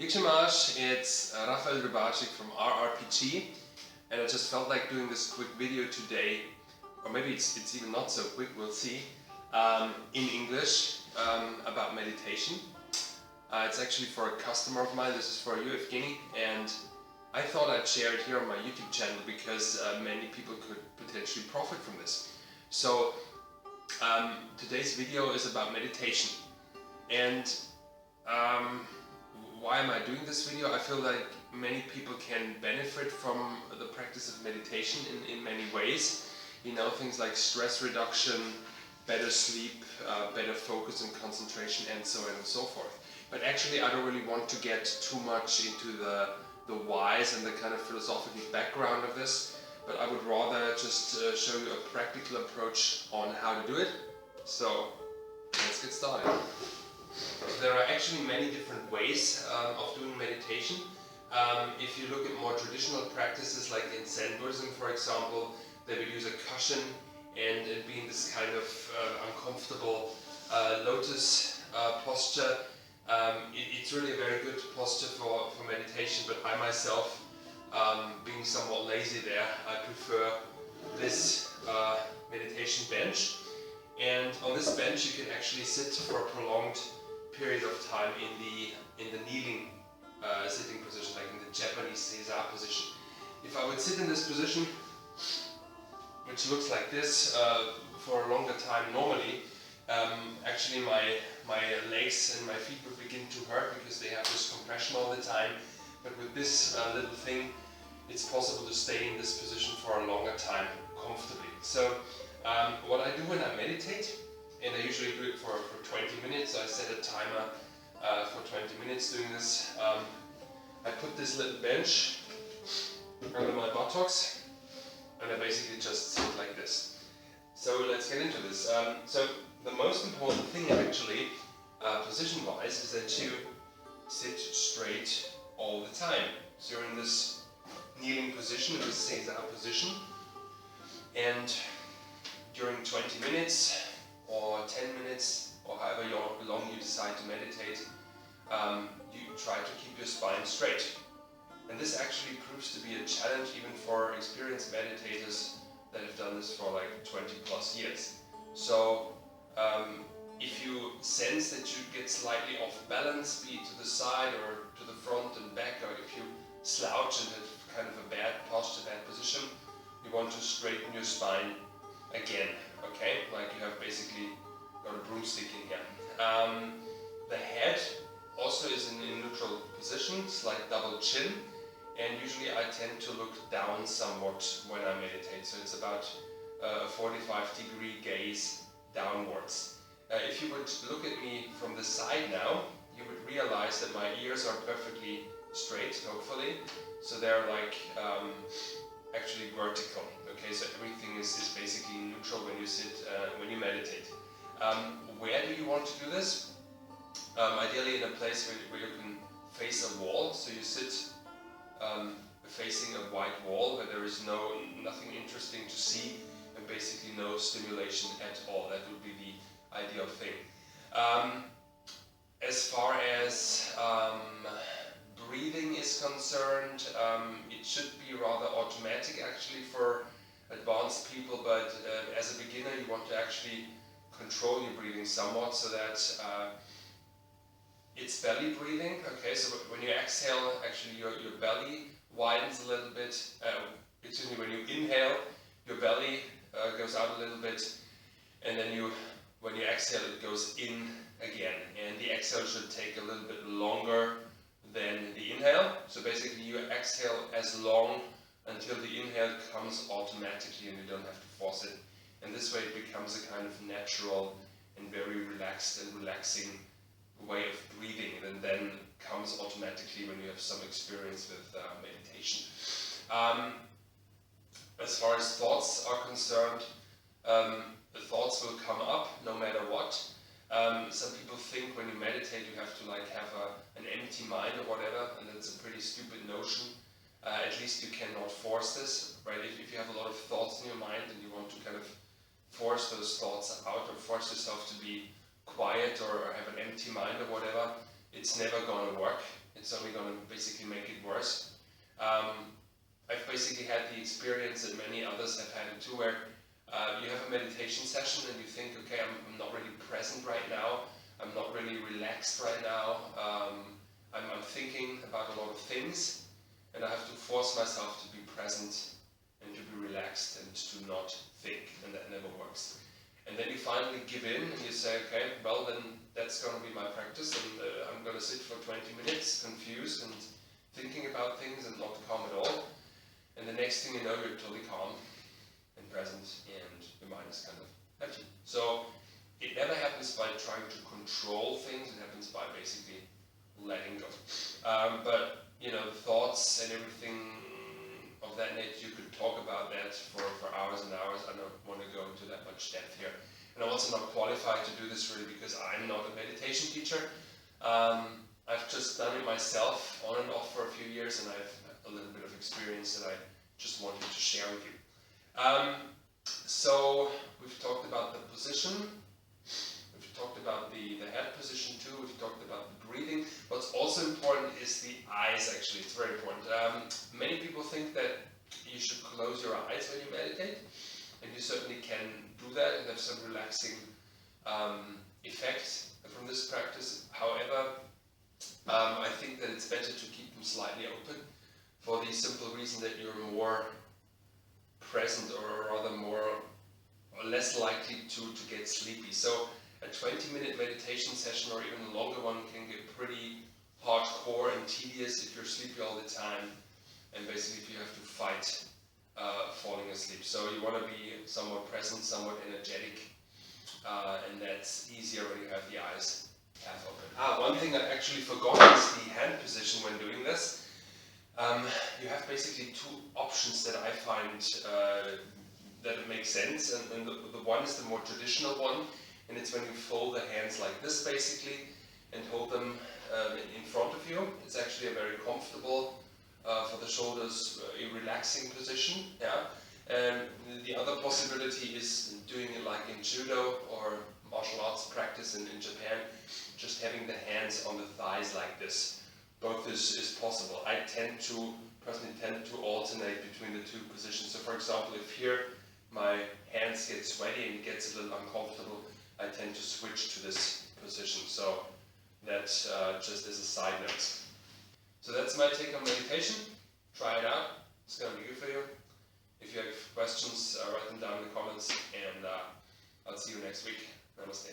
Ichimash, it's Rafael Rybarczyk from RRPG, and I just felt like doing this quick video today, or maybe it's even not so quick, we'll see, in English about meditation. It's actually for a customer of mine. This is for you, Evgeny, and I thought I'd share it here on my YouTube channel because many people could potentially profit from this. So today's video is about meditation, and why am I doing this video? I feel like many people can benefit from the practice of meditation in many ways. You know, things like stress reduction, better sleep, better focus and concentration, and so on and so forth. But actually I don't really want to get too much into the whys and the kind of philosophical background of this, but I would rather just show you a practical approach on how to do it. So let's get started. There are actually many different ways of doing meditation. If you look at more traditional practices like in Zen Buddhism, for example, they would use a cushion and be in this kind of uncomfortable lotus posture. It's really a very good posture for meditation, but I myself, being somewhat lazy there, I prefer this meditation bench. And on this bench you can actually sit for a prolonged period of time in the kneeling sitting position, like in the Japanese Seiza position. If I would sit in this position, which looks like this, for a longer time normally, actually my legs and my feet would begin to hurt because they have this compression all the time. But with this little thing, it's possible to stay in this position for a longer time comfortably. So what I do when I meditate, and I usually do it for 20 minutes, so I set a timer for 20 minutes doing this. I put this little bench under my buttocks and I basically just sit like this. So let's get into this. So the most important thing actually, position-wise, is that you sit straight all the time. So you're in this kneeling position, in this Seiza position, and during 20 minutes or 10 minutes or however long you decide to meditate, you try to keep your spine straight. And this actually proves to be a challenge even for experienced meditators that have done this for like 20 plus years. So if you sense that you get slightly off balance, be it to the side or to the front and back, or if you slouch and have kind of a bad posture, bad position, you want to straighten your spine again, okay? Like you have basically got a broomstick in here. The head also is in a neutral position, slight double chin, and usually I tend to look down somewhat when I meditate, so it's about a 45-degree gaze downwards. If you would look at me from the side now, you would realize that my ears are perfectly straight, hopefully, so they're like actually vertical. Okay, so everything is basically neutral when you sit, when you meditate. Where do you want to do this? Ideally in a place where you can face a wall, so you sit facing a white wall where there is nothing interesting to see and basically no stimulation at all. That would be the ideal thing. As far as breathing is concerned, it should be rather automatic actually for advanced people, but as a beginner you want to actually control your breathing somewhat so that it's belly breathing. Okay, so when you exhale, actually your belly widens a little bit. Excuse me, when you inhale, your belly goes out a little bit, and then when you exhale, it goes in again. And the exhale should take a little bit longer than the inhale. So basically you exhale as long until the inhale comes automatically and you don't have to force it. And this way it becomes a kind of natural and very relaxed and relaxing way of breathing, and then comes automatically when you have some experience with meditation. As far as thoughts are concerned, the thoughts will come up no matter what. Some people think when you meditate you have to like have an empty mind or whatever, and that's a pretty stupid notion. At least you cannot force this, right? If you have a lot of thoughts in your mind and you want to kind of force those thoughts out or force yourself to be quiet or have an empty mind or whatever, it's never going to work. It's only going to basically make it worse. I've basically had the experience that many others have had it too, where you have a meditation session and you think, okay, I'm not really present right now, I'm not really relaxed right now, I'm thinking about a lot of things, and I have to force myself to be present and to be relaxed and to not think, and that never works. And then you finally give in and you say, okay, well then that's going to be my practice, and I'm going to sit for 20 minutes confused and thinking about things and not calm at all. And the next thing you know, you're totally calm and present, and your mind is kind of empty. So it never happens by trying to control things, it happens by basically letting go. But you know, thoughts and everything of that nature, you could talk about that for hours and hours. I don't want to go into that much depth here. And I'm also not qualified to do this really because I'm not a meditation teacher. I've just done it myself on and off for a few years, and I've a little bit of experience that I just wanted to share with you. So we've talked about the position, we've talked about the head position too, we've talked about the breathing. What's also important is the eyes, actually, it's very important. Many people think that you should close your eyes when you meditate, and you certainly can do that and have some relaxing effect from this practice. However, I think that it's better to keep them slightly open, for the simple reason that you're more present, or rather more or less likely to get sleepy. So a 20-minute meditation session or even a longer one can get pretty hardcore and tedious if you're sleepy all the time, and basically if you have to fight falling asleep. So you want to be somewhat present, somewhat energetic, and that's easier when you have the eyes half open. One thing I actually forgot is the hand position when doing this. You have basically two options that I find that it makes sense, and the one is the more traditional one, and it's when you fold the hands like this basically and hold them in front of you. It's actually a very comfortable, for the shoulders, a relaxing position. Yeah. And the other possibility is doing it like in judo or martial arts practice in Japan, just having the hands on the thighs like this. Both is possible. I personally tend to alternate between the two positions. So for example, if here my hands get sweaty and it gets a little uncomfortable, I tend to switch to this position. So that just as a side note. So that's my take on meditation. Try it out. It's going to be good for you. If you have questions, write them down in the comments, and I'll see you next week. Namaste.